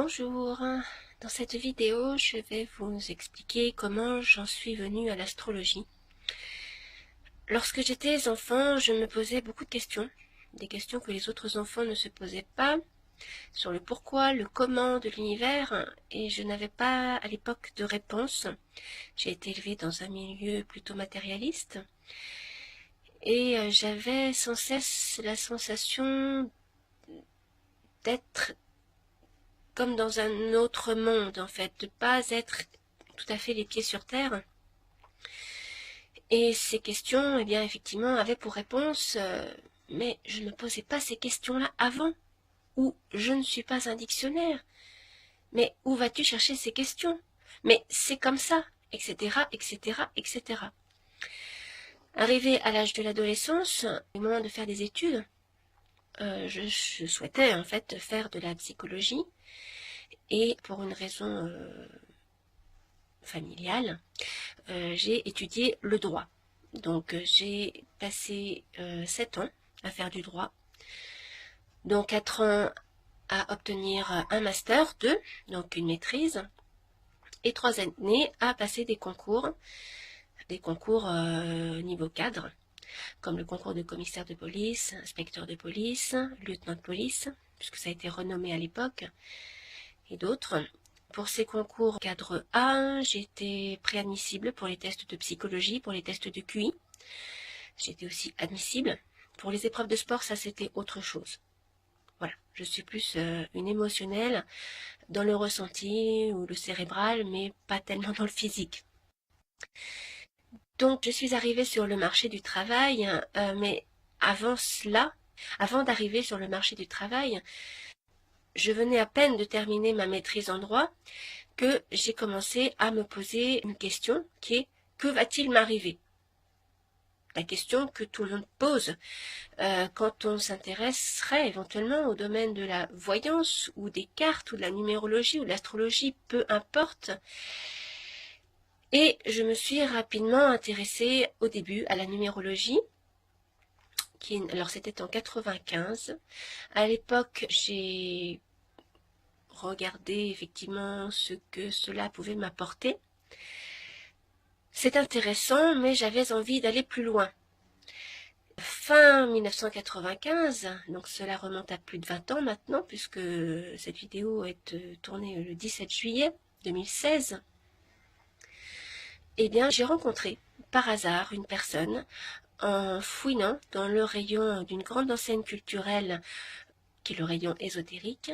Bonjour, dans cette vidéo je vais vous expliquer comment j'en suis venue à l'astrologie. Lorsque j'étais enfant, je me posais beaucoup de questions, des questions que les autres enfants ne se posaient pas, sur le pourquoi, le comment de l'univers, et je n'avais pas à l'époque de réponse. J'ai été élevée dans un milieu plutôt matérialiste, et j'avais sans cesse la sensation d'être comme dans un autre monde, en fait, de pas être tout à fait les pieds sur terre. Et ces questions, eh bien, effectivement, avaient pour réponse mais je ne me posais pas ces questions-là avant, ou je ne suis pas un dictionnaire. Mais où vas-tu chercher ces questions? Mais c'est comme ça, etc., etc., etc. Arrivé à l'âge de l'adolescence, au moment de faire des études, je souhaitais en fait faire de la psychologie, et pour une raison familiale, j'ai étudié le droit. Donc j'ai passé 7 ans à faire du droit, donc 4 ans à obtenir un master 2, donc une maîtrise, et 3 années à passer des concours niveau cadre, comme le concours de commissaire de police, inspecteur de police, lieutenant de police, puisque ça a été renommé à l'époque, et d'autres. Pour ces concours cadre A, j'étais préadmissible pour les tests de psychologie, pour les tests de QI. J'étais aussi admissible. Pour les épreuves de sport, ça c'était autre chose. Voilà, je suis plus une émotionnelle dans le ressenti ou le cérébral, mais pas tellement dans le physique. Donc je suis arrivée sur le marché du travail, mais avant cela, avant d'arriver sur le marché du travail, je venais à peine de terminer ma maîtrise en droit que j'ai commencé à me poser une question qui est: que va-t-il m'arriver? La question que tout le monde pose quand on s'intéresserait éventuellement au domaine de la voyance ou des cartes ou de la numérologie ou de l'astrologie, peu importe. Et je me suis rapidement intéressée au début à la numérologie, alors c'était en 95. À l'époque, j'ai regardé effectivement ce que cela pouvait m'apporter. C'est intéressant, mais j'avais envie d'aller plus loin. Fin 1995, donc cela remonte à plus de 20 ans maintenant, puisque cette vidéo est tournée le 17 juillet 2016, eh bien j'ai rencontré par hasard une personne en fouinant dans le rayon d'une grande enseigne culturelle qui est le rayon ésotérique,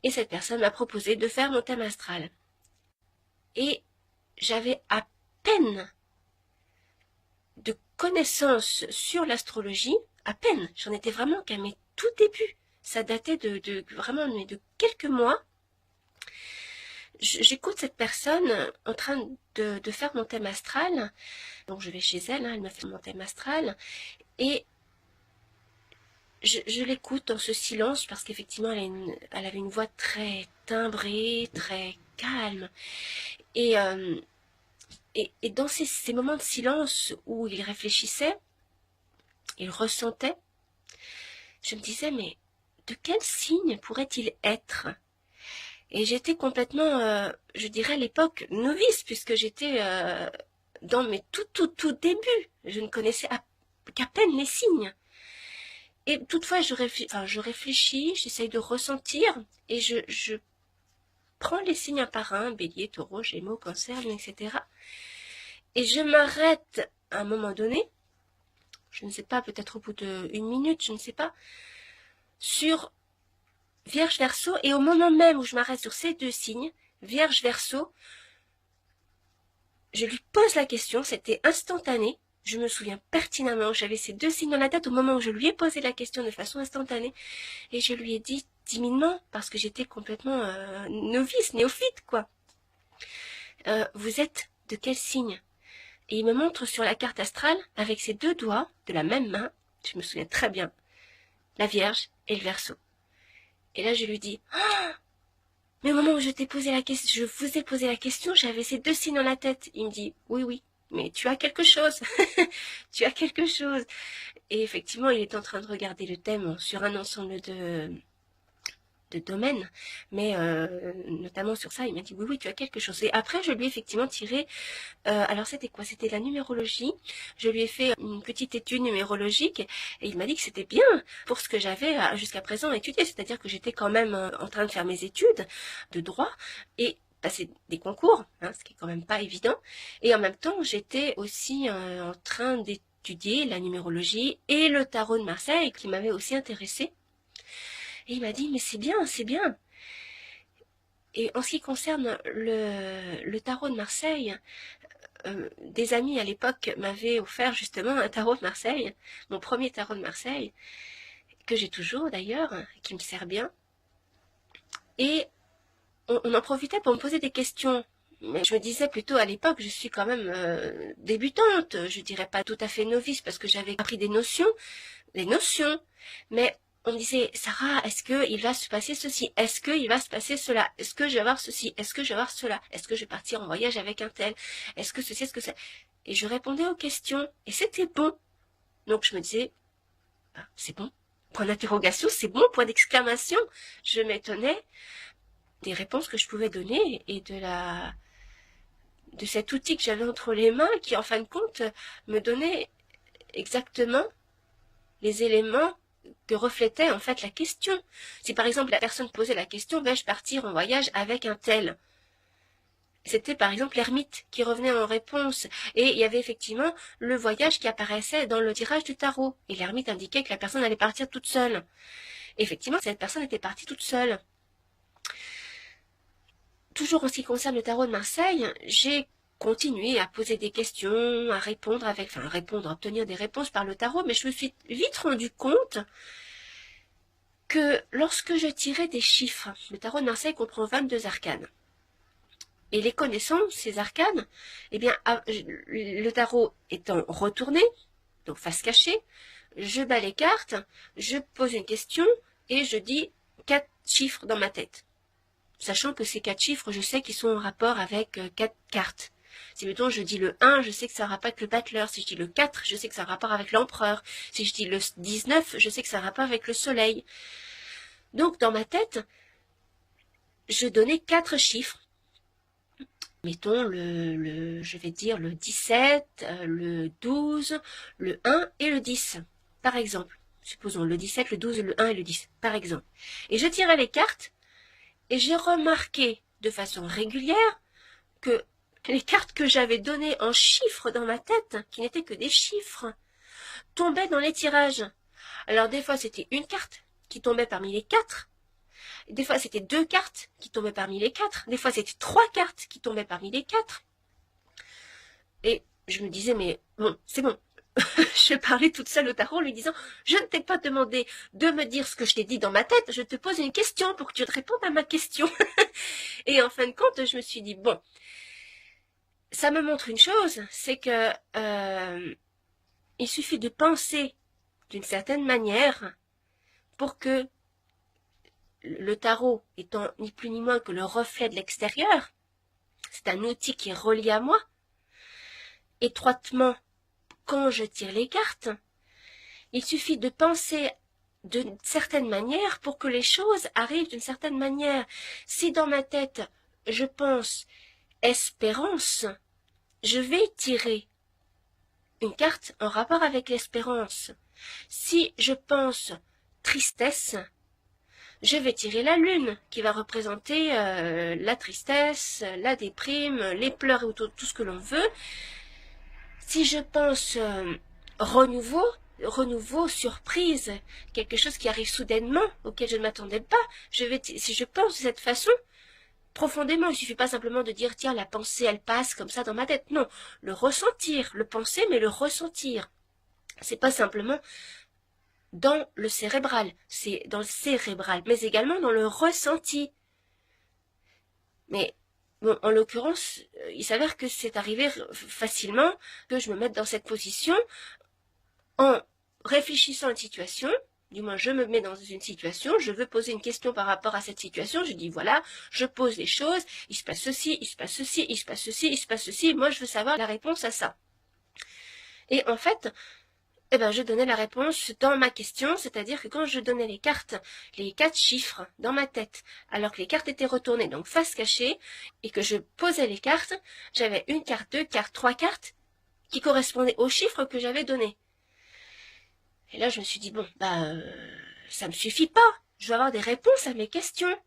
et cette personne m'a proposé de faire mon thème astral. Et j'avais à peine de connaissances sur l'astrologie, à peine, j'en étais vraiment qu'à mes tout débuts, ça datait vraiment de quelques mois. J'écoute cette personne en train de faire mon thème astral, donc je vais chez elle, elle me fait mon thème astral, et je l'écoute dans ce silence, parce qu'effectivement elle avait une voix très timbrée, très calme, et dans ces moments de silence où il réfléchissait, il ressentait, je me disais, mais de quel signe pourrait-il être? Et j'étais complètement, je dirais à l'époque, novice, puisque j'étais dans mes tout débuts. Je ne connaissais qu'à peine les signes. Et toutefois, je réfléchis, j'essaye de ressentir, et je prends les signes un par un, bélier, taureau, gémeaux, cancer, etc. Et je m'arrête à un moment donné, je ne sais pas, peut-être au bout d'une minute, je ne sais pas, sur Vierge Verseau, et au moment même où je m'arrête sur ces deux signes, Vierge Verseau, je lui pose la question, c'était instantané, je me souviens pertinemment, j'avais ces deux signes dans la tête au moment où je lui ai posé la question de façon instantanée, et je lui ai dit timidement, parce que j'étais complètement novice, néophyte, quoi. Vous êtes de quel signe? Et il me montre sur la carte astrale, avec ses deux doigts de la même main, je me souviens très bien, la Vierge et le Verseau. Et là, je lui dis, mais au moment où je t'ai posé la question, je vous ai posé la question, j'avais ces deux signes dans la tête. Il me dit, oui, mais tu as quelque chose. Tu as quelque chose. Et effectivement, il est en train de regarder le thème sur un ensemble de de domaine, mais notamment sur ça, il m'a dit oui, oui, tu as quelque chose. Et après, je lui ai effectivement tiré, alors c'était quoi? C'était la numérologie. Je lui ai fait une petite étude numérologique et il m'a dit que c'était bien pour ce que j'avais jusqu'à présent étudié, c'est-à-dire que j'étais quand même en train de faire mes études de droit et passer des concours, hein, ce qui est quand même pas évident. Et en même temps, j'étais aussi en train d'étudier la numérologie et le tarot de Marseille qui m'avait aussi intéressée. Et il m'a dit, mais c'est bien, c'est bien. Et en ce qui concerne le tarot de Marseille, des amis à l'époque m'avaient offert justement un tarot de Marseille, mon premier tarot de Marseille, que j'ai toujours d'ailleurs, qui me sert bien. Et on en profitait pour me poser des questions. Mais je me disais plutôt à l'époque, je suis quand même débutante, je dirais pas tout à fait novice parce que j'avais appris des notions, mais on me disait, Sarah, est-ce qu'il va se passer ceci? Est-ce qu'il va se passer cela? Est-ce que je vais avoir ceci? Est-ce que je vais avoir cela? Est-ce que je vais partir en voyage avec un tel? Est-ce que ceci, est-ce que ça? Et je répondais aux questions, et c'était bon. Donc je me disais, ah, c'est bon. Point d'interrogation, c'est bon. Point d'exclamation. Je m'étonnais des réponses que je pouvais donner et de cet outil que j'avais entre les mains qui, en fin de compte, me donnait exactement les éléments que reflétait en fait la question. Si par exemple la personne posait la question, vais-je partir en voyage avec un tel? C'était par exemple l'ermite qui revenait en réponse. Et il y avait effectivement le voyage qui apparaissait dans le tirage du tarot. Et l'ermite indiquait que la personne allait partir toute seule. Et effectivement, cette personne était partie toute seule. Toujours en ce qui concerne le tarot de Marseille, j'ai continué à poser des questions, à répondre à obtenir des réponses par le tarot, mais je me suis vite rendu compte que lorsque je tirais des chiffres, le tarot de Marseille comprend 22 arcanes. Et les connaissant, ces arcanes, eh bien, le tarot étant retourné, donc face cachée, je bats les cartes, je pose une question et je dis 4 chiffres dans ma tête. Sachant que ces 4 chiffres, je sais qu'ils sont en rapport avec 4 cartes. Si mettons je dis le 1, je sais que ça a rapport avec le battleur. Si je dis le 4, je sais que ça a rapport avec l'empereur. Si je dis le 19, je sais que ça a rapport avec le soleil. Donc dans ma tête, je donnais 4 chiffres. Mettons je vais dire le 17, le 12, le 1 et le 10, par exemple. Supposons le 17, le 12, le 1 et le 10, par exemple. Et je tirais les cartes et j'ai remarqué de façon régulière que les cartes que j'avais données en chiffres dans ma tête, qui n'étaient que des chiffres, tombaient dans les tirages. Alors des fois c'était une carte qui tombait parmi les 4, des fois c'était 2 cartes qui tombaient parmi les 4, des fois c'était 3 cartes qui tombaient parmi les 4. Et je me disais, mais bon, c'est bon. Je parlais toute seule au tarot en lui disant, je ne t'ai pas demandé de me dire ce que je t'ai dit dans ma tête, je te pose une question pour que tu te répondes à ma question. Et en fin de compte, je me suis dit, bon, ça me montre une chose, c'est que il suffit de penser d'une certaine manière pour que le tarot étant ni plus ni moins que le reflet de l'extérieur, c'est un outil qui est relié à moi, étroitement quand je tire les cartes, il suffit de penser d'une certaine manière pour que les choses arrivent d'une certaine manière. Si dans ma tête, je pense espérance, je vais tirer une carte en rapport avec l'espérance. Si je pense tristesse, je vais tirer la lune qui va représenter la tristesse, la déprime, les pleurs et tout ce que l'on veut. Si je pense renouveau, surprise, quelque chose qui arrive soudainement, auquel je ne m'attendais pas, si je pense de cette façon, profondément, il ne suffit pas simplement de dire, tiens, la pensée, elle passe comme ça dans ma tête. Non, le ressentir, le penser, mais le ressentir. C'est pas simplement dans le cérébral, c'est dans le cérébral, mais également dans le ressenti. Mais bon, en l'occurrence, il s'avère que c'est arrivé facilement que je me mette dans cette position en réfléchissant à une situation. Du moins, je me mets dans une situation, je veux poser une question par rapport à cette situation, je dis voilà, je pose les choses, il se passe ceci, il se passe ceci, il se passe ceci, il se passe ceci, moi je veux savoir la réponse à ça. Et en fait, eh ben, je donnais la réponse dans ma question, c'est-à-dire que quand je donnais les cartes, les 4 chiffres dans ma tête, alors que les cartes étaient retournées, donc face cachée, et que je posais les cartes, j'avais une carte, 2 cartes, 3 cartes qui correspondaient aux chiffres que j'avais donnés. Et là, je me suis dit, bon, ça me suffit pas. Je veux avoir des réponses à mes questions.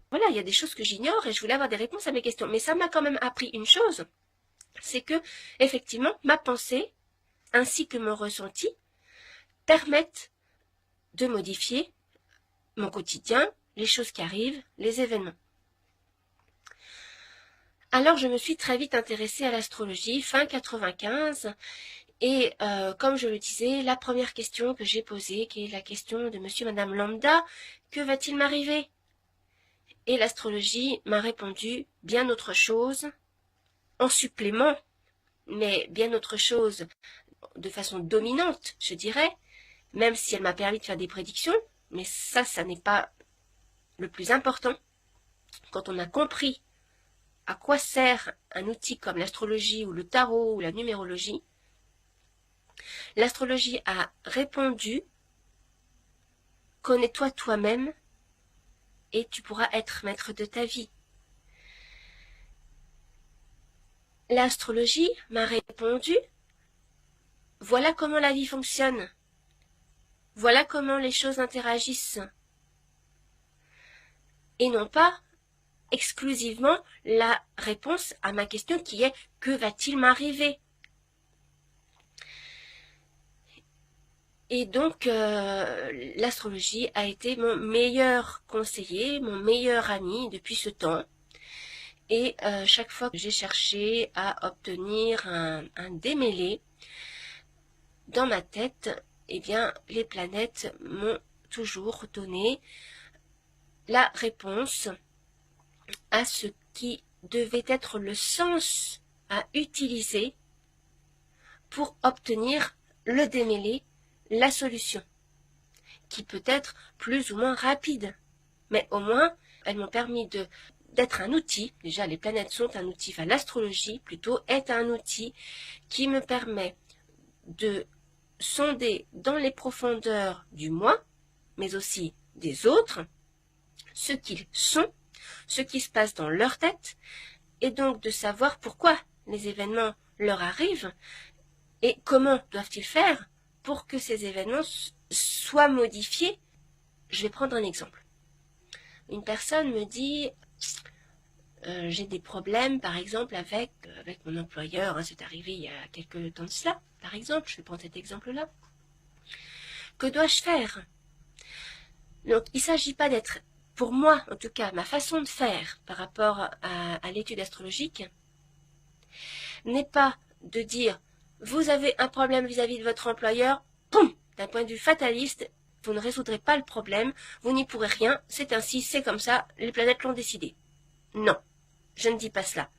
Voilà, il y a des choses que j'ignore et je voulais avoir des réponses à mes questions. Mais ça m'a quand même appris une chose, c'est que, effectivement, ma pensée, ainsi que mon ressenti, permettent de modifier mon quotidien, les choses qui arrivent, les événements. Alors, je me suis très vite intéressée à l'astrologie, fin 95, et comme je le disais, la première question que j'ai posée, qui est la question de monsieur, madame lambda, que va-t-il m'arriver? Et l'astrologie m'a répondu bien autre chose, en supplément, mais bien autre chose, de façon dominante, je dirais, même si elle m'a permis de faire des prédictions, mais ça n'est pas le plus important. Quand on a compris à quoi sert un outil comme l'astrologie ou le tarot ou la numérologie, l'astrologie a répondu « Connais-toi toi-même et tu pourras être maître de ta vie ». L'astrologie m'a répondu « Voilà comment la vie fonctionne, voilà comment les choses interagissent ». Et non pas exclusivement la réponse à ma question qui est « Que va-t-il m'arriver ?» Et donc, l'astrologie a été mon meilleur conseiller, mon meilleur ami depuis ce temps. Et chaque fois que j'ai cherché à obtenir un démêlé dans ma tête, eh bien, les planètes m'ont toujours donné la réponse à ce qui devait être le sens à utiliser pour obtenir le démêlé, la solution, qui peut être plus ou moins rapide. Mais au moins, elles m'ont permis d'être un outil. Déjà, les planètes sont un outil, enfin l'astrologie plutôt est un outil qui me permet de sonder dans les profondeurs du moi, mais aussi des autres, ce qu'ils sont, ce qui se passe dans leur tête, et donc de savoir pourquoi les événements leur arrivent et comment doivent-ils faire pour que ces événements soient modifiés. Je vais prendre un exemple. Une personne me dit j'ai des problèmes par exemple avec mon employeur, hein, c'est arrivé il y a quelques temps de cela, par exemple, je vais prendre cet exemple-là. Que dois-je faire? Donc il ne s'agit pas d'être, pour moi en tout cas, ma façon de faire par rapport à l'étude astrologique n'est pas de dire vous avez un problème vis-à-vis de votre employeur, poum, d'un point de vue fataliste, vous ne résoudrez pas le problème, vous n'y pourrez rien, c'est ainsi, c'est comme ça, les planètes l'ont décidé. Non, je ne dis pas cela.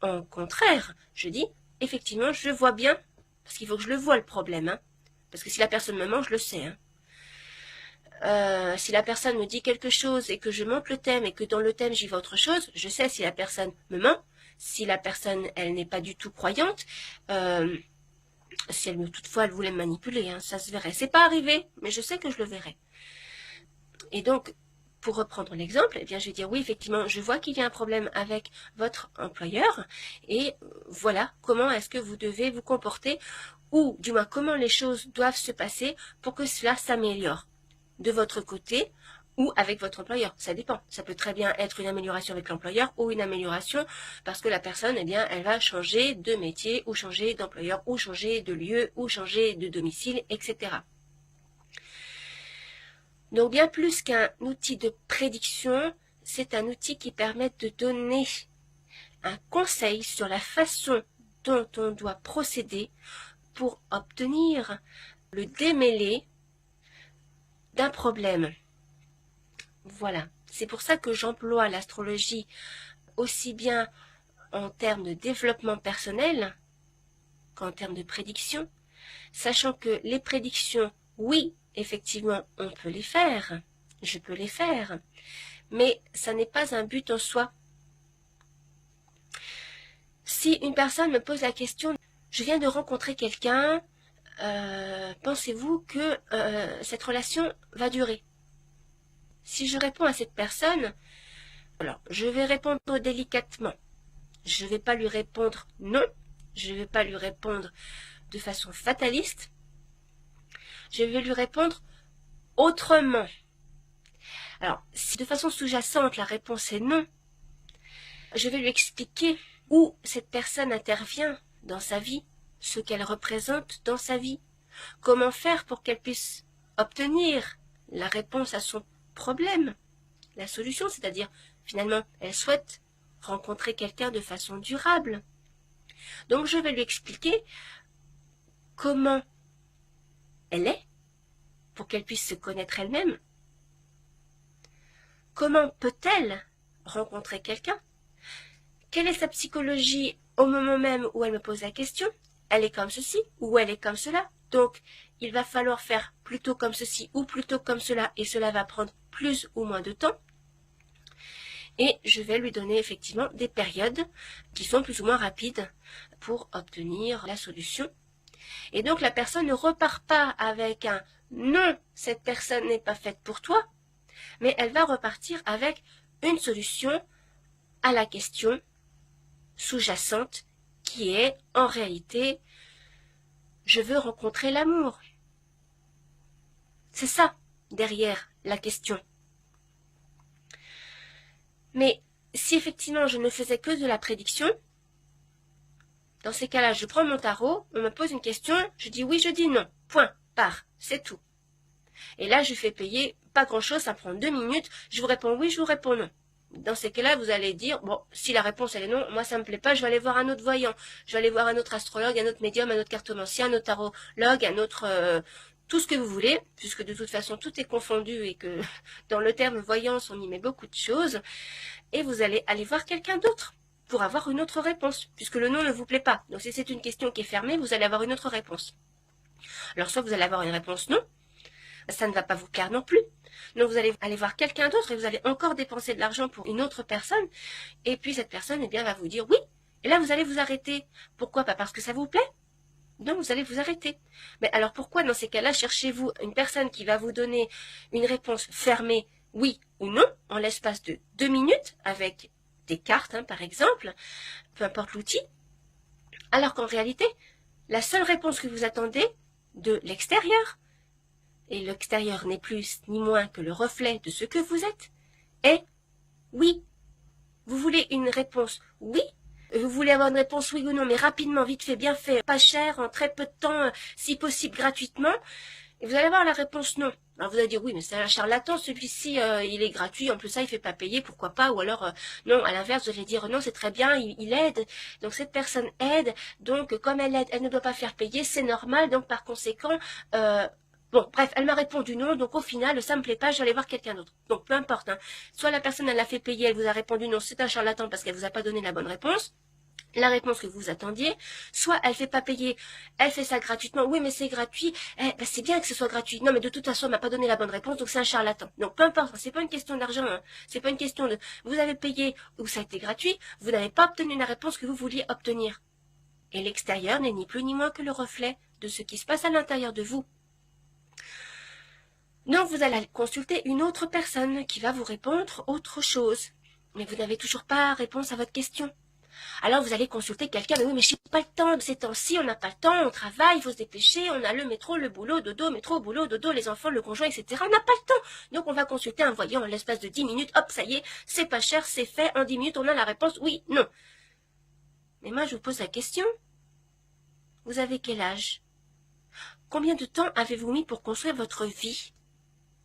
Au contraire, je dis, effectivement, je vois bien, parce qu'il faut que je le voie le problème, hein, parce que si la personne me ment, je le sais. Hein. Si la personne me dit quelque chose et que je monte le thème et que dans le thème j'y vois autre chose, je sais si la personne me ment. Si la personne, elle n'est pas du tout croyante, si toutefois elle voulait me manipuler, hein, ça se verrait. C'est pas arrivé, mais je sais que je le verrai. Et donc, pour reprendre l'exemple, eh bien, je vais dire oui, effectivement, je vois qu'il y a un problème avec votre employeur, et voilà comment est-ce que vous devez vous comporter, ou du moins comment les choses doivent se passer pour que cela s'améliore de votre côté, ou avec votre employeur, ça dépend. Ça peut très bien être une amélioration avec l'employeur ou une amélioration parce que la personne, eh bien, elle va changer de métier ou changer d'employeur ou changer de lieu ou changer de domicile, etc. Donc bien plus qu'un outil de prédiction, c'est un outil qui permet de donner un conseil sur la façon dont on doit procéder pour obtenir le démêlé d'un problème. Voilà, c'est pour ça que j'emploie l'astrologie aussi bien en termes de développement personnel qu'en termes de prédiction, sachant que les prédictions, oui, effectivement, on peut les faire, je peux les faire, mais ça n'est pas un but en soi. Si une personne me pose la question, je viens de rencontrer quelqu'un, pensez-vous que cette relation va durer? Si je réponds à cette personne, alors je vais répondre délicatement. Je ne vais pas lui répondre non. Je ne vais pas lui répondre de façon fataliste. Je vais lui répondre autrement. Alors, si de façon sous-jacente la réponse est non, je vais lui expliquer où cette personne intervient dans sa vie, ce qu'elle représente dans sa vie, comment faire pour qu'elle puisse obtenir la réponse à son problème, la solution, c'est-à-dire finalement elle souhaite rencontrer quelqu'un de façon durable. Donc je vais lui expliquer comment elle est, pour qu'elle puisse se connaître elle-même. Comment peut-elle rencontrer quelqu'un? Quelle est sa psychologie au moment même où elle me pose la question? Elle est comme ceci ou elle est comme cela. Donc, il va falloir faire plutôt comme ceci ou plutôt comme cela et cela va prendre plus ou moins de temps. Et je vais lui donner effectivement des périodes qui sont plus ou moins rapides pour obtenir la solution. Et donc, la personne ne repart pas avec un « non, cette personne n'est pas faite pour toi », mais elle va repartir avec une solution à la question sous-jacente qui est en réalité je veux rencontrer l'amour. C'est ça derrière la question. Mais si effectivement je ne faisais que de la prédiction, dans ces cas-là, je prends mon tarot, on me pose une question, je dis oui, je dis non, point, part, c'est tout. Et là, je fais payer pas grand-chose, ça prend 2 minutes, je vous réponds oui, je vous réponds non. Dans ces cas-là, vous allez dire, bon, si la réponse elle est non, moi ça me plaît pas, je vais aller voir un autre voyant, je vais aller voir un autre astrologue, un autre médium, un autre cartomancien, un autre tarologue, un autre... tout ce que vous voulez, puisque de toute façon tout est confondu et que dans le terme voyance on y met beaucoup de choses, et vous allez aller voir quelqu'un d'autre pour avoir une autre réponse, puisque le non ne vous plaît pas. Donc si c'est une question qui est fermée, vous allez avoir une autre réponse. Alors soit vous allez avoir une réponse non, ça ne va pas vous plaire non plus. Donc vous allez aller voir quelqu'un d'autre et vous allez encore dépenser de l'argent pour une autre personne. Et puis cette personne eh bien, va vous dire oui. Et là vous allez vous arrêter. Pourquoi? Pas parce que ça vous plaît. Donc vous allez vous arrêter. Mais alors pourquoi dans ces cas-là cherchez-vous une personne qui va vous donner une réponse fermée oui ou non en l'espace de 2 minutes avec des cartes par exemple, peu importe l'outil, alors qu'en réalité la seule réponse que vous attendez de l'extérieur, et l'extérieur n'est plus ni moins que le reflet de ce que vous êtes, est oui. Vous voulez une réponse oui, vous voulez avoir une réponse oui ou non, mais rapidement, vite fait, bien fait, pas cher, en très peu de temps, si possible gratuitement, et vous allez avoir la réponse non. Alors vous allez dire oui, mais c'est un charlatan, celui-ci, il est gratuit, en plus ça, il fait pas payer, pourquoi pas, ou alors non, à l'inverse, vous allez dire non, c'est très bien, il aide, donc cette personne aide, donc comme elle aide, elle ne doit pas faire payer, c'est normal, donc par conséquent, bon, bref, elle m'a répondu non, donc au final, ça me plaît pas, je vais aller voir quelqu'un d'autre. Donc, peu importe, soit la personne, elle l'a fait payer, elle vous a répondu non, c'est un charlatan parce qu'elle vous a pas donné la bonne réponse, la réponse que vous attendiez, soit elle fait pas payer, elle fait ça gratuitement, oui, mais c'est gratuit, c'est bien que ce soit gratuit, non, mais de toute façon, elle m'a pas donné la bonne réponse, donc c'est un charlatan. Donc, peu importe, c'est pas une question d'argent, c'est pas une question de, vous avez payé ou ça a été gratuit, vous n'avez pas obtenu la réponse que vous vouliez obtenir. Et l'extérieur n'est ni plus ni moins que le reflet de ce qui se passe à l'intérieur de vous. Donc vous allez consulter une autre personne qui va vous répondre autre chose. Mais vous n'avez toujours pas réponse à votre question. Alors vous allez consulter quelqu'un, mais oui, mais je n'ai pas le temps de ces temps-ci, on n'a pas le temps, on travaille, il faut se dépêcher, on a le métro, le boulot, dodo, métro, boulot, dodo, les enfants, le conjoint, etc. On n'a pas le temps. Donc on va consulter un voyant en l'espace de 10 minutes, hop, ça y est, c'est pas cher, c'est fait, en 10 minutes on a la réponse, oui, non. Mais moi je vous pose la question, vous avez quel âge? Combien de temps avez-vous mis pour construire votre vie?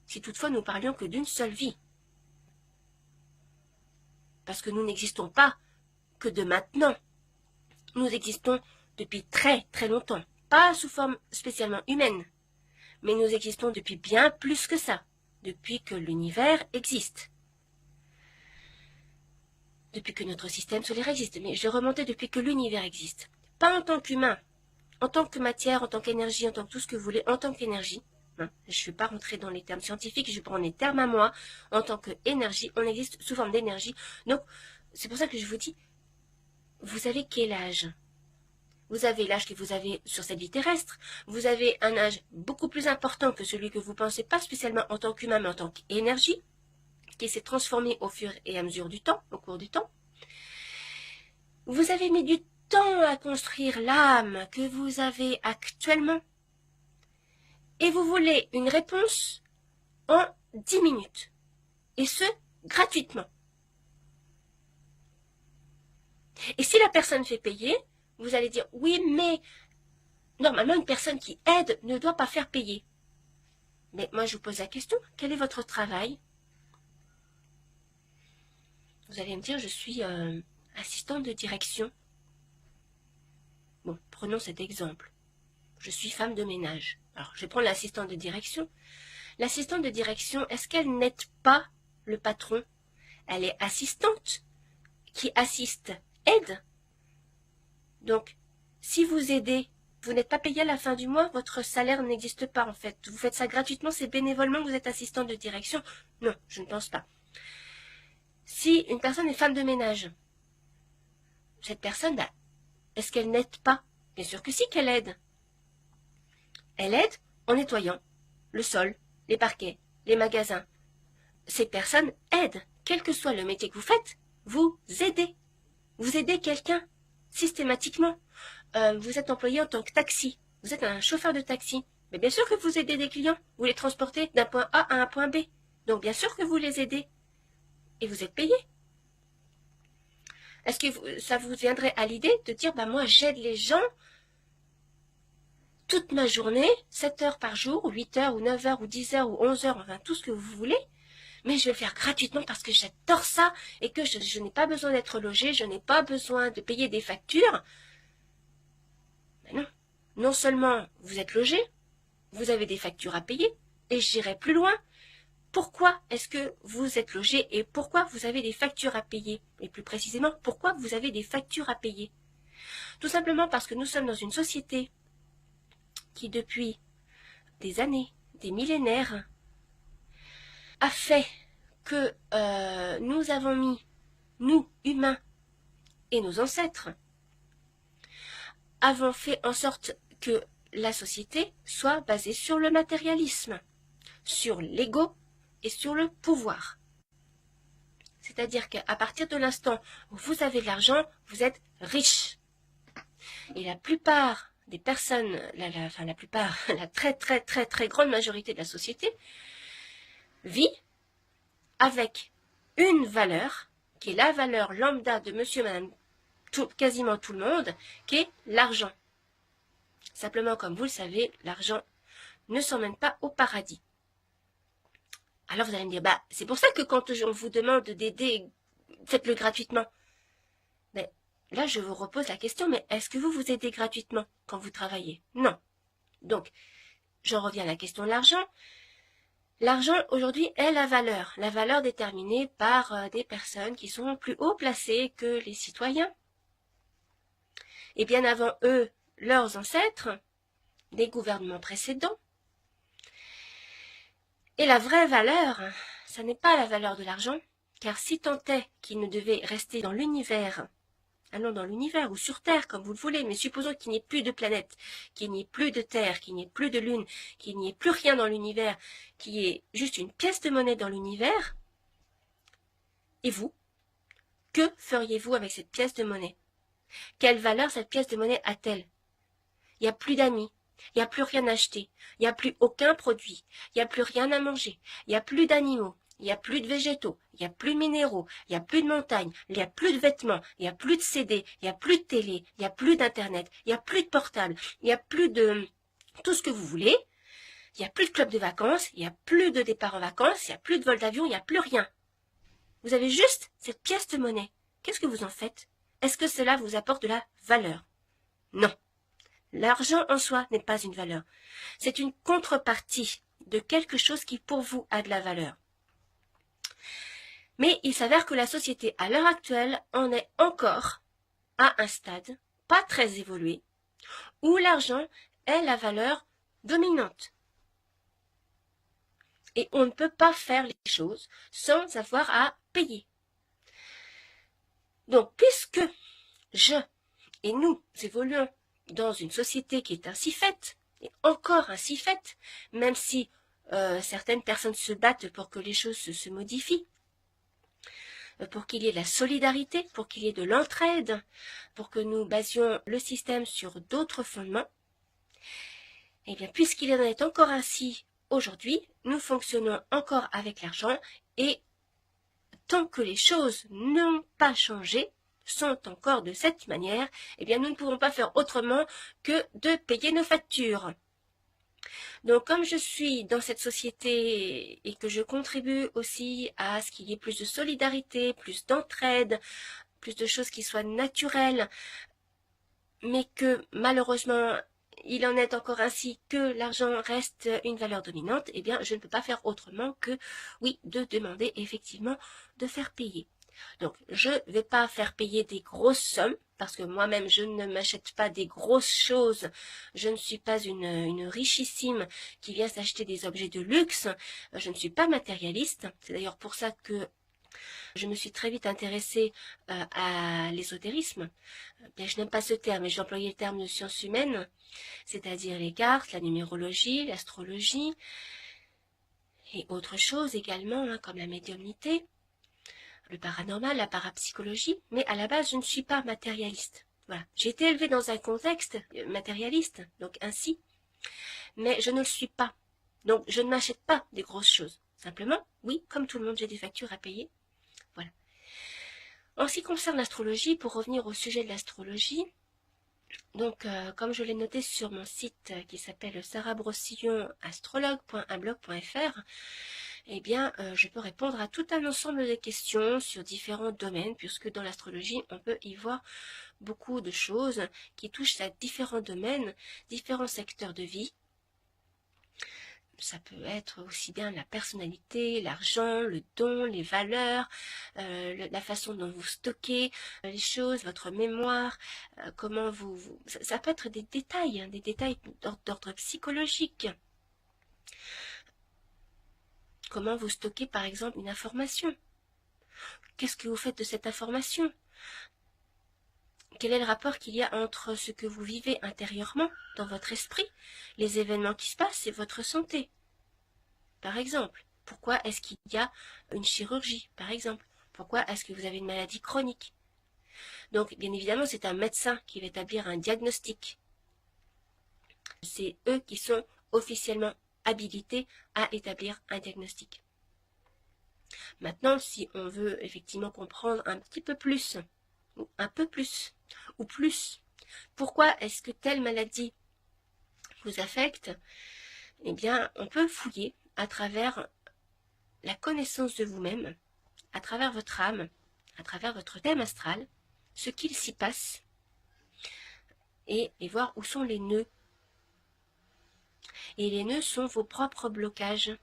Si toutefois nous parlions que d'une seule vie. Parce que nous n'existons pas que de maintenant. Nous existons depuis très très longtemps. Pas sous forme spécialement humaine. Mais nous existons depuis bien plus que ça. Depuis que l'univers existe. Depuis que notre système solaire existe. Mais je remontais depuis que l'univers existe. Pas en tant qu'humain. En tant que matière, en tant qu'énergie, en tant que tout ce que vous voulez, en tant qu'énergie. Je ne vais pas rentrer dans les termes scientifiques, je prends les termes à moi. En tant qu'énergie, on existe sous forme d'énergie. Donc, c'est pour ça que je vous dis, vous avez quel âge? vous avez l'âge que vous avez sur cette vie terrestre, vous avez un âge beaucoup plus important que celui que vous pensez, pas spécialement en tant qu'humain, mais en tant qu'énergie, qui s'est transformée au fur et à mesure du temps, au cours du temps. Vous avez mis du temps à construire l'âme que vous avez actuellement, et vous voulez une réponse en 10 minutes, et ce, gratuitement. Et si la personne fait payer, vous allez dire, oui, mais normalement, une personne qui aide ne doit pas faire payer. Mais moi, je vous pose la question, quel est votre travail? Vous allez me dire, je suis assistante de direction. Bon, prenons cet exemple. Je suis femme de ménage. Alors, je vais prendre l'assistante de direction. L'assistante de direction, est-ce qu'elle n'aide pas le patron? Elle est assistante. Qui assiste, aide. Donc, si vous aidez, vous n'êtes pas payé à la fin du mois, votre salaire n'existe pas en fait. Vous faites ça gratuitement, c'est bénévolement que vous êtes assistante de direction. Non, je ne pense pas. Si une personne est femme de ménage, cette personne, est-ce qu'elle n'aide pas? Bien sûr que si, qu'elle aide. Elle aide en nettoyant le sol, les parquets, les magasins. Ces personnes aident, quel que soit le métier que vous faites, vous aidez. Vous aidez quelqu'un, systématiquement. Vous êtes employé en tant que taxi. Vous êtes un chauffeur de taxi. Mais bien sûr que vous aidez des clients. Vous les transportez d'un point A à un point B. Donc bien sûr que vous les aidez. Et vous êtes payé. Est-ce que ça vous viendrait à l'idée de dire, bah moi j'aide les gens toute ma journée, 7 heures par jour, ou 8 heures, ou 9 heures, ou 10 heures, ou 11 heures, enfin tout ce que vous voulez, mais je vais le faire gratuitement parce que j'adore ça et que je n'ai pas besoin d'être logé, je n'ai pas besoin de payer des factures. Mais non. Non seulement vous êtes logé, vous avez des factures à payer, et j'irai plus loin. Pourquoi est-ce que vous êtes logé et pourquoi vous avez des factures à payer? Et plus précisément, pourquoi vous avez des factures à payer? Tout simplement parce que nous sommes dans une société qui, depuis des années, des millénaires, a fait que nous avons mis, nous, humains, et nos ancêtres, avons fait en sorte que la société soit basée sur le matérialisme, sur l'ego et sur le pouvoir. C'est-à-dire qu'à partir de l'instant où vous avez de l'argent, vous êtes riche. Et la plupart des personnes, la très grande majorité de la société vit avec une valeur, qui est la valeur lambda de monsieur, madame, quasiment tout le monde, qui est l'argent. Simplement, comme vous le savez, l'argent ne s'emmène pas au paradis. Alors vous allez me dire, bah c'est pour ça que quand on vous demande d'aider, faites-le gratuitement. Mais là, je vous repose la question, mais est-ce que vous vous aidez gratuitement quand vous travaillez? Non. Donc, j'en reviens à la question de l'argent. L'argent, aujourd'hui, est la valeur déterminée par des personnes qui sont plus haut placées que les citoyens. Et bien avant eux, leurs ancêtres, des gouvernements précédents. Et la vraie valeur, ça n'est pas la valeur de l'argent, car si tant est qu'il ne devait rester dans l'univers, allons dans l'univers ou sur Terre, comme vous le voulez, mais supposons qu'il n'y ait plus de planète, qu'il n'y ait plus de Terre, qu'il n'y ait plus de Lune, qu'il n'y ait plus rien dans l'univers, qu'il y ait juste une pièce de monnaie dans l'univers, et vous, que feriez-vous avec cette pièce de monnaie? Quelle valeur cette pièce de monnaie a-t-elle? Il n'y a plus d'amis, il n'y a plus rien à acheter, il n'y a plus aucun produit, il n'y a plus rien à manger, il n'y a plus d'animaux, il n'y a plus de végétaux, il n'y a plus de minéraux, il n'y a plus de montagnes, il n'y a plus de vêtements, il n'y a plus de CD, il n'y a plus de télé, il n'y a plus d'internet, il n'y a plus de portable, il n'y a plus de tout ce que vous voulez, il n'y a plus de club de vacances, il n'y a plus de départ en vacances, il n'y a plus de vol d'avion, il n'y a plus rien. Vous avez juste cette pièce de monnaie. Qu'est-ce que vous en faites? Est-ce que cela vous apporte de la valeur? Non. L'argent en soi n'est pas une valeur. C'est une contrepartie de quelque chose qui pour vous a de la valeur. Mais il s'avère que la société à l'heure actuelle en est encore à un stade pas très évolué où l'argent est la valeur dominante. Et on ne peut pas faire les choses sans avoir à payer. Donc puisque je et nous évoluons dans une société qui est ainsi faite, et encore ainsi faite, même si certaines personnes se battent pour que les choses se modifient, pour qu'il y ait de la solidarité, pour qu'il y ait de l'entraide, pour que nous basions le système sur d'autres fondements, eh bien, puisqu'il en est encore ainsi aujourd'hui, nous fonctionnons encore avec l'argent et tant que les choses n'ont pas changé, sont encore de cette manière, eh bien, nous ne pouvons pas faire autrement que de payer nos factures. Donc, comme je suis dans cette société et que je contribue aussi à ce qu'il y ait plus de solidarité, plus d'entraide, plus de choses qui soient naturelles, mais que malheureusement, il en est encore ainsi que l'argent reste une valeur dominante, eh bien, je ne peux pas faire autrement que, oui, de demander effectivement de faire payer. Donc, je ne vais pas faire payer des grosses sommes, parce que moi-même, je ne m'achète pas des grosses choses. Je ne suis pas une richissime qui vient s'acheter des objets de luxe. Je ne suis pas matérialiste. C'est d'ailleurs pour ça que je me suis très vite intéressée à l'ésotérisme. Bien, je n'aime pas ce terme, mais j'ai employé le terme de sciences humaines, c'est-à-dire les cartes, la numérologie, l'astrologie, et autres choses également, hein, comme la médiumnité, le paranormal, la parapsychologie, mais à la base, je ne suis pas matérialiste. Voilà. J'ai été élevée dans un contexte matérialiste, donc ainsi, mais je ne le suis pas. Donc, je ne m'achète pas des grosses choses. Simplement, oui, comme tout le monde, j'ai des factures à payer. Voilà. En ce qui concerne l'astrologie, pour revenir au sujet de l'astrologie, donc comme je l'ai noté sur mon site qui s'appelle sarahbrossillon.astrologue.blog.fr, eh bien je peux répondre à tout un ensemble de questions sur différents domaines, puisque dans l'astrologie, on peut y voir beaucoup de choses qui touchent à différents domaines, différents secteurs de vie. Ça peut être aussi bien la personnalité, l'argent, le don, les valeurs, la façon dont vous stockez les choses, votre mémoire, comment ça peut être des détails, hein, des détails d'ordre psychologique. Comment vous stockez par exemple une information? Qu'est-ce que vous faites de cette information? Quel est le rapport qu'il y a entre ce que vous vivez intérieurement, dans votre esprit, les événements qui se passent et votre santé? Par exemple, pourquoi est-ce qu'il y a une chirurgie, par exemple? Pourquoi est-ce que vous avez une maladie chronique? Donc, bien évidemment, c'est un médecin qui va établir un diagnostic. C'est eux qui sont officiellement habilités à établir un diagnostic. Maintenant, si on veut effectivement comprendre un petit peu plus, ou un peu plus, ou plus, pourquoi est-ce que telle maladie vous affecte, eh bien, on peut fouiller à travers la connaissance de vous-même, à travers votre âme, à travers votre thème astral, ce qu'il s'y passe, et voir où sont les nœuds. Et les nœuds sont vos propres blocages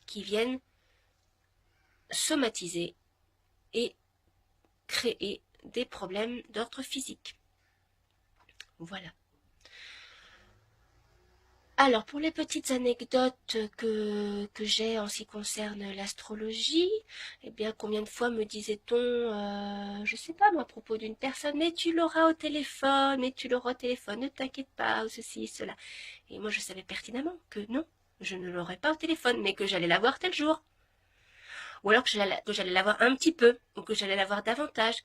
qui viennent somatiser et créer des problèmes d'ordre physique. Voilà. Alors, pour les petites anecdotes que j'ai en ce qui concerne l'astrologie, eh bien, combien de fois me disait-on, je sais pas moi, à propos d'une personne, mais tu l'auras au téléphone, ne t'inquiète pas, ou ceci, cela. Et moi, je savais pertinemment que non, je ne l'aurais pas au téléphone, mais que j'allais la voir tel jour. Ou alors que j'allais la voir un petit peu, ou que j'allais la voir davantage.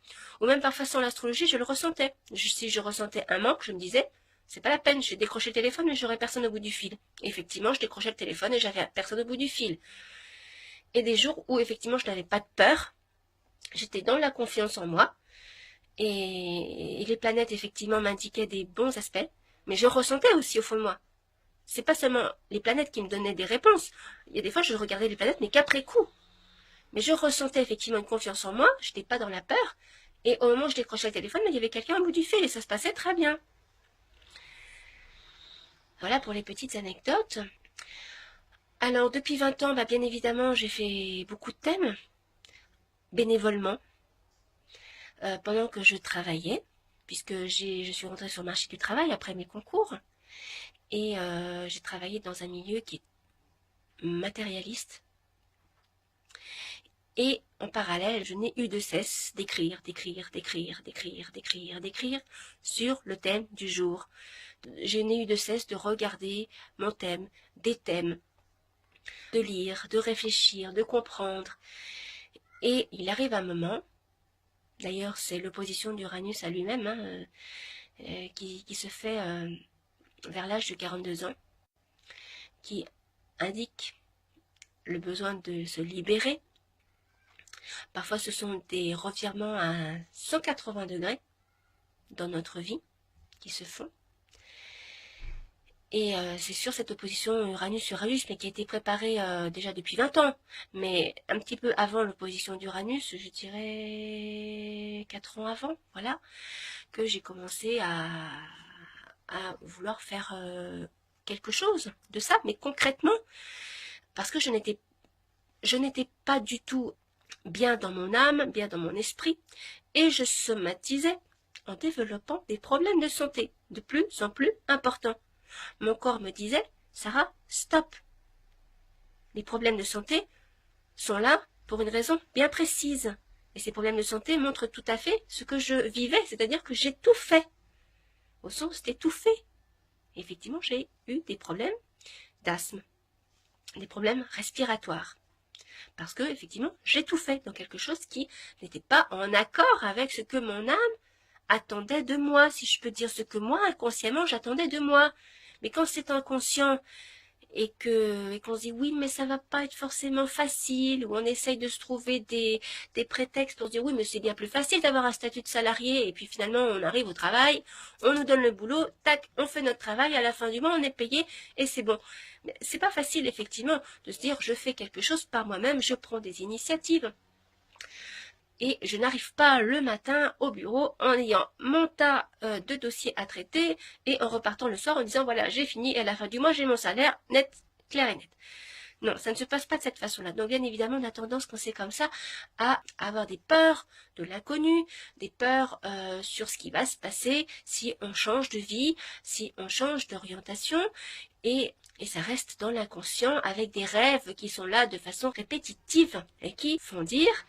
Ou même parfois sans l'astrologie, je le ressentais. Si je ressentais un manque, je me disais, c'est pas la peine, je vais décrocher le téléphone, mais j'aurai personne au bout du fil. Et effectivement, je décrochais le téléphone et j'avais personne au bout du fil. Et des jours où effectivement je n'avais pas de peur, j'étais dans la confiance en moi, et les planètes effectivement m'indiquaient des bons aspects, mais je ressentais aussi au fond de moi. C'est pas seulement les planètes qui me donnaient des réponses. Il y a des fois, je regardais les planètes, mais qu'après coup. Mais je ressentais effectivement une confiance en moi, je n'étais pas dans la peur, et au moment où je décrochais le téléphone, il y avait quelqu'un au bout du fil, et ça se passait très bien. Voilà pour les petites anecdotes. Alors, depuis 20 ans, bien évidemment, j'ai fait beaucoup de thèmes, bénévolement, pendant que je travaillais, puisque je suis rentrée sur le marché du travail après mes concours, et j'ai travaillé dans un milieu qui est matérialiste. Et en parallèle, je n'ai eu de cesse d'écrire sur le thème du jour. Je n'ai eu de cesse de regarder mon thème, des thèmes, de lire, de réfléchir, de comprendre. Et il arrive un moment, d'ailleurs c'est l'opposition d'Uranus à lui-même, hein, qui se fait vers l'âge de 42 ans, qui indique le besoin de se libérer. Parfois ce sont des revirements à 180 degrés dans notre vie qui se font. Et c'est sûr, cette opposition Uranus-Uranus, mais qui a été préparée déjà depuis 20 ans. Mais un petit peu avant l'opposition d'Uranus, je dirais 4 ans avant, voilà, que j'ai commencé à vouloir faire quelque chose de ça, mais concrètement, parce que je n'étais pas du tout bien dans mon âme, bien dans mon esprit, et je somatisais en développant des problèmes de santé de plus en plus importants. Mon corps me disait, Sarah, stop. Les problèmes de santé sont là pour une raison bien précise. Et ces problèmes de santé montrent tout à fait ce que je vivais, c'est-à-dire que j'ai tout fait, au sens d'étouffer. Effectivement, j'ai eu des problèmes d'asthme, des problèmes respiratoires. Parce que, effectivement, j'étouffais dans quelque chose qui n'était pas en accord avec ce que mon âme attendait de moi, si je peux dire, ce que moi, inconsciemment, j'attendais de moi. Mais quand c'est inconscient et qu'on se dit oui, mais ça va pas être forcément facile, ou on essaye de se trouver des prétextes pour se dire oui, mais c'est bien plus facile d'avoir un statut de salarié, et puis finalement on arrive au travail, on nous donne le boulot, tac, on fait notre travail, à la fin du mois on est payé, et c'est bon. Mais c'est pas facile effectivement de se dire je fais quelque chose par moi-même, je prends des initiatives. Et je n'arrive pas le matin au bureau en ayant mon tas de dossiers à traiter et en repartant le soir en disant voilà, j'ai fini et à la fin du mois, j'ai mon salaire net, clair et net. Non, ça ne se passe pas de cette façon-là. Donc bien évidemment, on a tendance, quand c'est comme ça, à avoir des peurs de l'inconnu, des peurs sur ce qui va se passer si on change de vie, si on change d'orientation. Et ça reste dans l'inconscient avec des rêves qui sont là de façon répétitive et qui font dire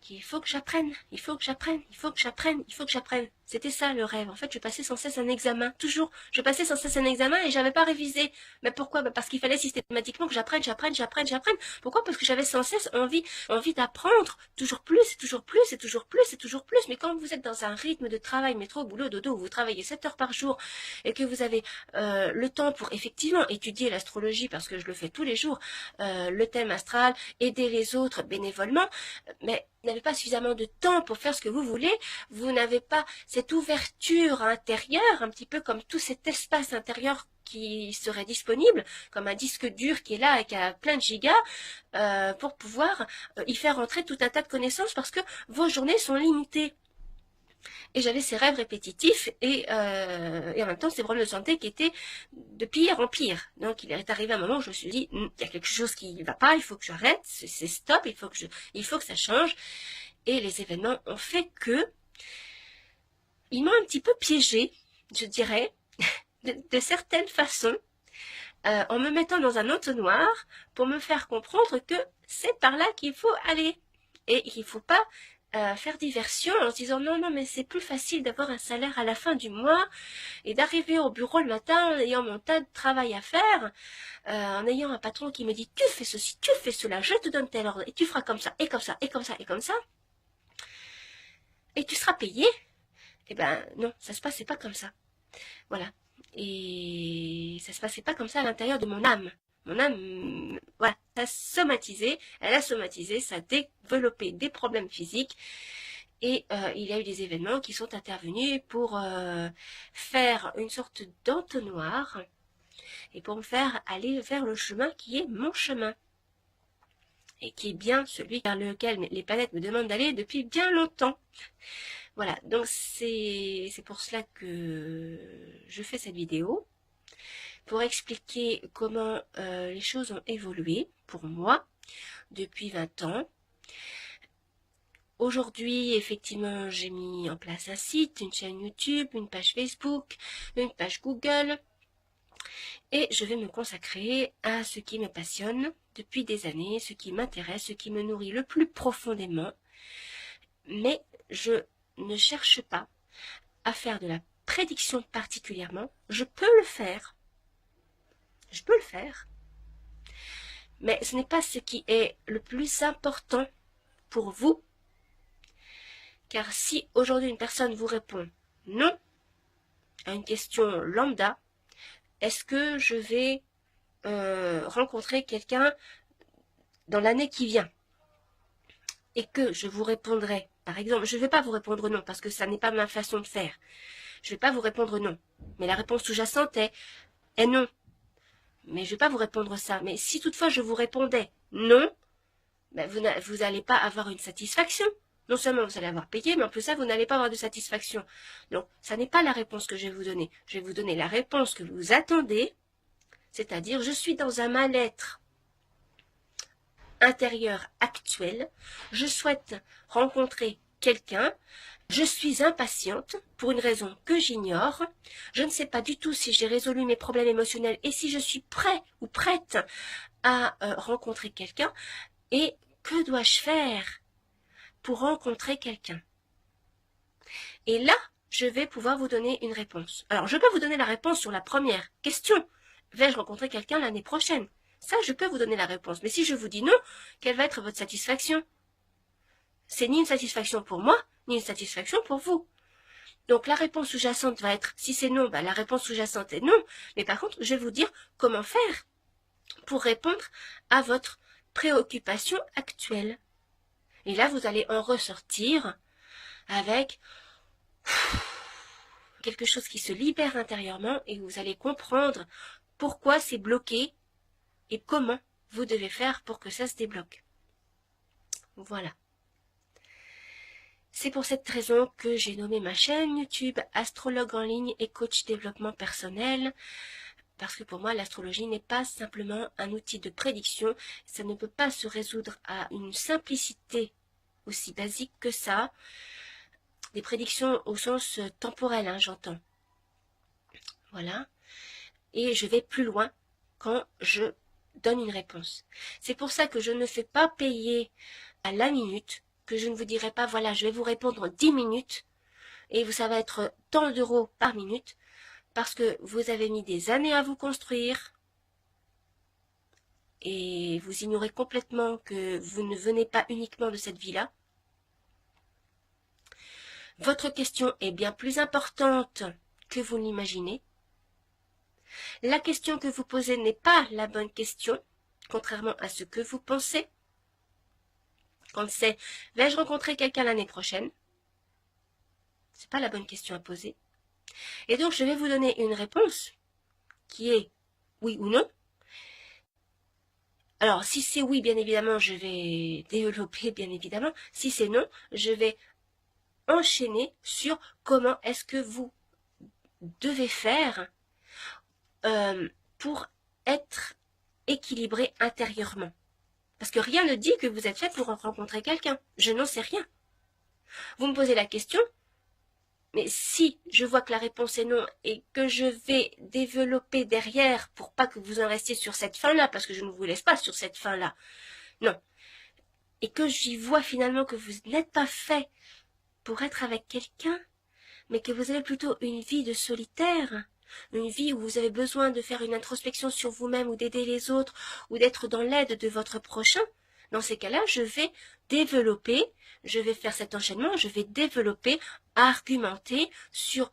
qu'il faut que j'apprenne, il faut que j'apprenne, il faut que j'apprenne, il faut que j'apprenne. C'était ça le rêve. En fait, je passais sans cesse un examen, toujours. Je passais sans cesse un examen et j'avais pas révisé. Mais pourquoi? Parce qu'il fallait systématiquement que j'apprenne. Pourquoi? Parce que j'avais sans cesse envie d'apprendre, toujours plus, et toujours plus, et toujours plus, et toujours plus. Mais quand vous êtes dans un rythme de travail, métro, boulot, dodo, où vous travaillez 7 heures par jour et que vous avez le temps pour effectivement étudier l'astrologie, parce que je le fais tous les jours, le thème astral, aider les autres bénévolement, mais vous n'avez pas suffisamment de temps pour faire ce que vous voulez, vous n'avez pas cette ouverture intérieure, un petit peu comme tout cet espace intérieur qui serait disponible, comme un disque dur qui est là et qui a plein de gigas, pour pouvoir y faire entrer tout un tas de connaissances, parce que vos journées sont limitées. Et j'avais ces rêves répétitifs et en même temps ces problèmes de santé qui étaient de pire en pire. Donc il est arrivé un moment où je me suis dit, il y a quelque chose qui ne va pas, il faut que j'arrête, c'est stop, il faut que ça change. Et les événements ont fait que ils m'ont un petit peu piégée, je dirais, de certaines façons, en me mettant dans un entonnoir pour me faire comprendre que c'est par là qu'il faut aller. Et qu'il ne faut pas faire diversion en se disant non, mais c'est plus facile d'avoir un salaire à la fin du mois et d'arriver au bureau le matin en ayant mon tas de travail à faire, en ayant un patron qui me dit tu fais ceci, tu fais cela, je te donne tel ordre et tu feras comme ça, et comme ça, et comme ça, et comme ça, et tu seras payé. Eh ben non, ça se passait pas comme ça. Voilà. Et ça se passait pas comme ça à l'intérieur de mon âme. Mon âme, voilà, ça a somatisé, ça a développé des problèmes physiques. Et il y a eu des événements qui sont intervenus pour faire une sorte d'entonnoir et pour me faire aller vers le chemin qui est mon chemin. Et qui est bien celui vers lequel les planètes me demandent d'aller depuis bien longtemps. Voilà, donc c'est pour cela que je fais cette vidéo, pour expliquer comment les choses ont évolué pour moi depuis 20 ans. Aujourd'hui, effectivement, j'ai mis en place un site, une chaîne YouTube, une page Facebook, une page Google. Et je vais me consacrer à ce qui me passionne depuis des années, ce qui m'intéresse, ce qui me nourrit le plus profondément. Mais je ne cherche pas à faire de la prédiction particulièrement. Je peux le faire. Je peux le faire. Mais ce n'est pas ce qui est le plus important pour vous. Car si aujourd'hui une personne vous répond non à une question lambda, est-ce que je vais rencontrer quelqu'un dans l'année qui vient et que je vous répondrai, par exemple, je ne vais pas vous répondre non parce que ça n'est pas ma façon de faire. Je ne vais pas vous répondre non. Mais la réponse sous-jacente est non. Mais je ne vais pas vous répondre ça. Mais si toutefois je vous répondais non, ben vous n'allez pas avoir une satisfaction. Non seulement vous allez avoir payé, mais en plus ça, vous n'allez pas avoir de satisfaction. Donc, ça n'est pas la réponse que je vais vous donner. Je vais vous donner la réponse que vous attendez, c'est-à-dire je suis dans un mal-être intérieur actuel, je souhaite rencontrer quelqu'un, je suis impatiente pour une raison que j'ignore, je ne sais pas du tout si j'ai résolu mes problèmes émotionnels et si je suis prêt ou prête à rencontrer quelqu'un, et que dois-je faire pour rencontrer quelqu'un? Et là, je vais pouvoir vous donner une réponse. Alors, je peux vous donner la réponse sur la première question. Vais-je rencontrer quelqu'un l'année prochaine? Ça, je peux vous donner la réponse. Mais si je vous dis non, quelle va être votre satisfaction? C'est ni une satisfaction pour moi, ni une satisfaction pour vous. Donc la réponse sous-jacente va être, si c'est non, la réponse sous-jacente est non. Mais par contre, je vais vous dire comment faire pour répondre à votre préoccupation actuelle. Et là, vous allez en ressortir avec quelque chose qui se libère intérieurement et vous allez comprendre pourquoi c'est bloqué et comment vous devez faire pour que ça se débloque. Voilà. C'est pour cette raison que j'ai nommé ma chaîne YouTube Astrologue en ligne et coach développement personnel. Parce que pour moi, l'astrologie n'est pas simplement un outil de prédiction. Ça ne peut pas se résoudre à une simplicité aussi basique que ça. Des prédictions au sens temporel, hein, j'entends. Voilà. Et je vais plus loin quand je donne une réponse. C'est pour ça que je ne fais pas payer à la minute, que je ne vous dirai pas, voilà, je vais vous répondre en 10 minutes, et ça va être tant d'euros par minute, parce que vous avez mis des années à vous construire, et vous ignorez complètement que vous ne venez pas uniquement de cette vie-là. Votre question est bien plus importante que vous l'imaginez. La question que vous posez n'est pas la bonne question, contrairement à ce que vous pensez. Quand c'est « vais-je rencontrer quelqu'un l'année prochaine ?» c'est pas la bonne question à poser. Et donc, je vais vous donner une réponse qui est oui ou non. Alors, si c'est oui, bien évidemment, je vais développer, bien évidemment. Si c'est non, je vais enchaîner sur comment est-ce que vous devez faire pour être équilibré intérieurement. Parce que rien ne dit que vous êtes fait pour rencontrer quelqu'un. Je n'en sais rien. Vous me posez la question, mais si je vois que la réponse est non et que je vais développer derrière pour pas que vous en restiez sur cette fin-là, parce que je ne vous laisse pas sur cette fin-là, non, et que j'y vois finalement que vous n'êtes pas fait pour être avec quelqu'un, mais que vous avez plutôt une vie de solitaire, une vie où vous avez besoin de faire une introspection sur vous-même ou d'aider les autres ou d'être dans l'aide de votre prochain, dans ces cas-là, je vais développer, je vais faire cet enchaînement, je vais développer, argumenter sur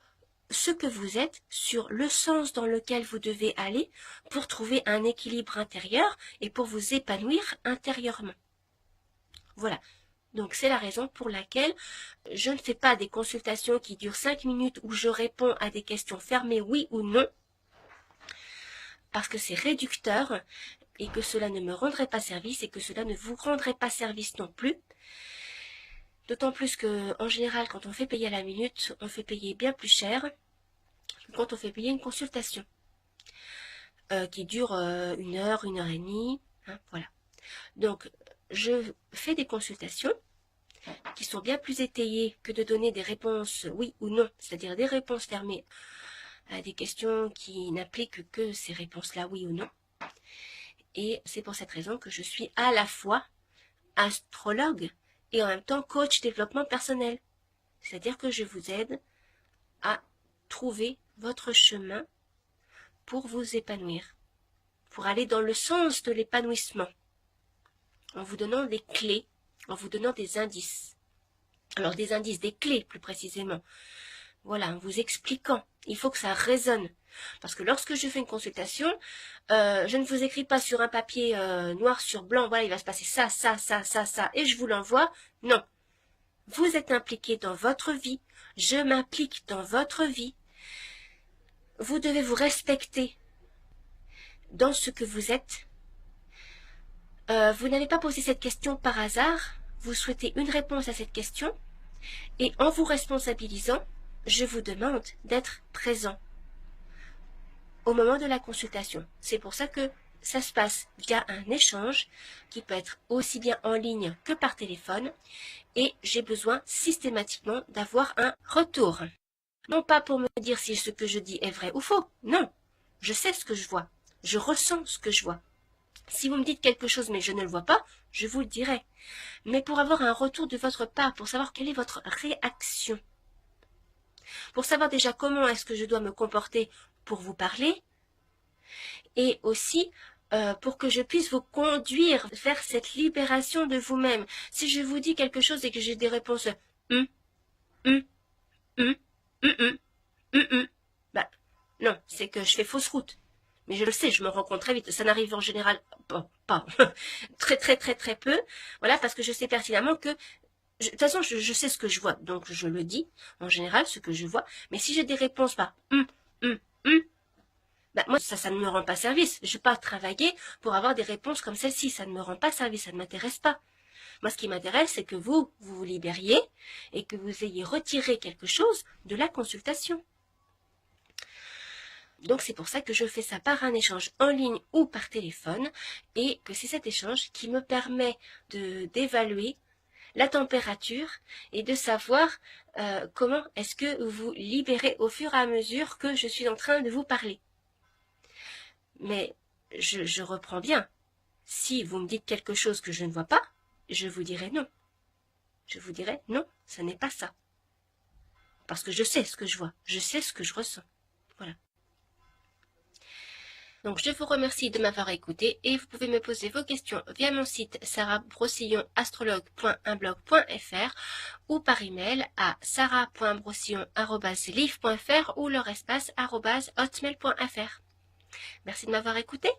ce que vous êtes, sur le sens dans lequel vous devez aller pour trouver un équilibre intérieur et pour vous épanouir intérieurement. Voilà. Donc c'est la raison pour laquelle je ne fais pas des consultations qui durent 5 minutes où je réponds à des questions fermées oui ou non, parce que c'est réducteur et que cela ne me rendrait pas service et que cela ne vous rendrait pas service non plus. D'autant plus que, en général, quand on fait payer à la minute, on fait payer bien plus cher que quand on fait payer une consultation qui dure 1 heure, 1 heure et demie. Hein, voilà. Donc, je fais des consultations qui sont bien plus étayées que de donner des réponses oui ou non, c'est-à-dire des réponses fermées à des questions qui n'impliquent que ces réponses-là, oui ou non. Et c'est pour cette raison que je suis à la fois astrologue et en même temps coach développement personnel. C'est-à-dire que je vous aide à trouver votre chemin pour vous épanouir, pour aller dans le sens de l'épanouissement, en vous donnant des clés, en vous donnant des indices. Alors des indices, des clés plus précisément. Voilà, en vous expliquant. Il faut que ça résonne. Parce que lorsque je fais une consultation, je ne vous écris pas sur un papier noir sur blanc, voilà, il va se passer ça, ça, ça, ça, ça, et je vous l'envoie. Non. Vous êtes impliqué dans votre vie. Je m'implique dans votre vie. Vous devez vous respecter dans ce que vous êtes. Vous n'avez pas posé cette question par hasard. Vous souhaitez une réponse à cette question. Et en vous responsabilisant, je vous demande d'être présent au moment de la consultation. C'est pour ça que ça se passe via un échange qui peut être aussi bien en ligne que par téléphone. Et j'ai besoin systématiquement d'avoir un retour. Non pas pour me dire si ce que je dis est vrai ou faux. Non, je sais ce que je vois. Je ressens ce que je vois. Si vous me dites quelque chose mais je ne le vois pas, je vous le dirai. Mais pour avoir un retour de votre part, pour savoir quelle est votre réaction, pour savoir déjà comment est-ce que je dois me comporter pour vous parler, et aussi pour que je puisse vous conduire vers cette libération de vous-même. Si je vous dis quelque chose et que j'ai des réponses bah non, c'est que je fais fausse route. Mais je le sais, je me rends compte très vite. Ça n'arrive en général pas très très très très peu. Voilà, parce que je sais pertinemment que de toute façon, je sais ce que je vois, donc je le dis, en général, ce que je vois. Mais si j'ai des réponses par bah, moi, ça ne me rend pas service. Je ne vais pas travailler pour avoir des réponses comme celle-ci. Ça ne me rend pas service, ça ne m'intéresse pas. Moi, ce qui m'intéresse, c'est que vous vous libériez et que vous ayez retiré quelque chose de la consultation. Donc, c'est pour ça que je fais ça par un échange en ligne ou par téléphone et que c'est cet échange qui me permet d'évaluer la température et de savoir comment est-ce que vous libérez au fur et à mesure que je suis en train de vous parler. Mais je reprends bien. Si vous me dites quelque chose que je ne vois pas, je vous dirai non. Je vous dirai non, ça n'est pas ça. Parce que je sais ce que je vois, je sais ce que je ressens. Voilà. Donc je vous remercie de m'avoir écouté et vous pouvez me poser vos questions via mon site sarahbrossillon-astrologue.unblog.fr ou par email à sarah.brossillon@live.fr ou leur espace @hotmail.fr. Merci de m'avoir écouté.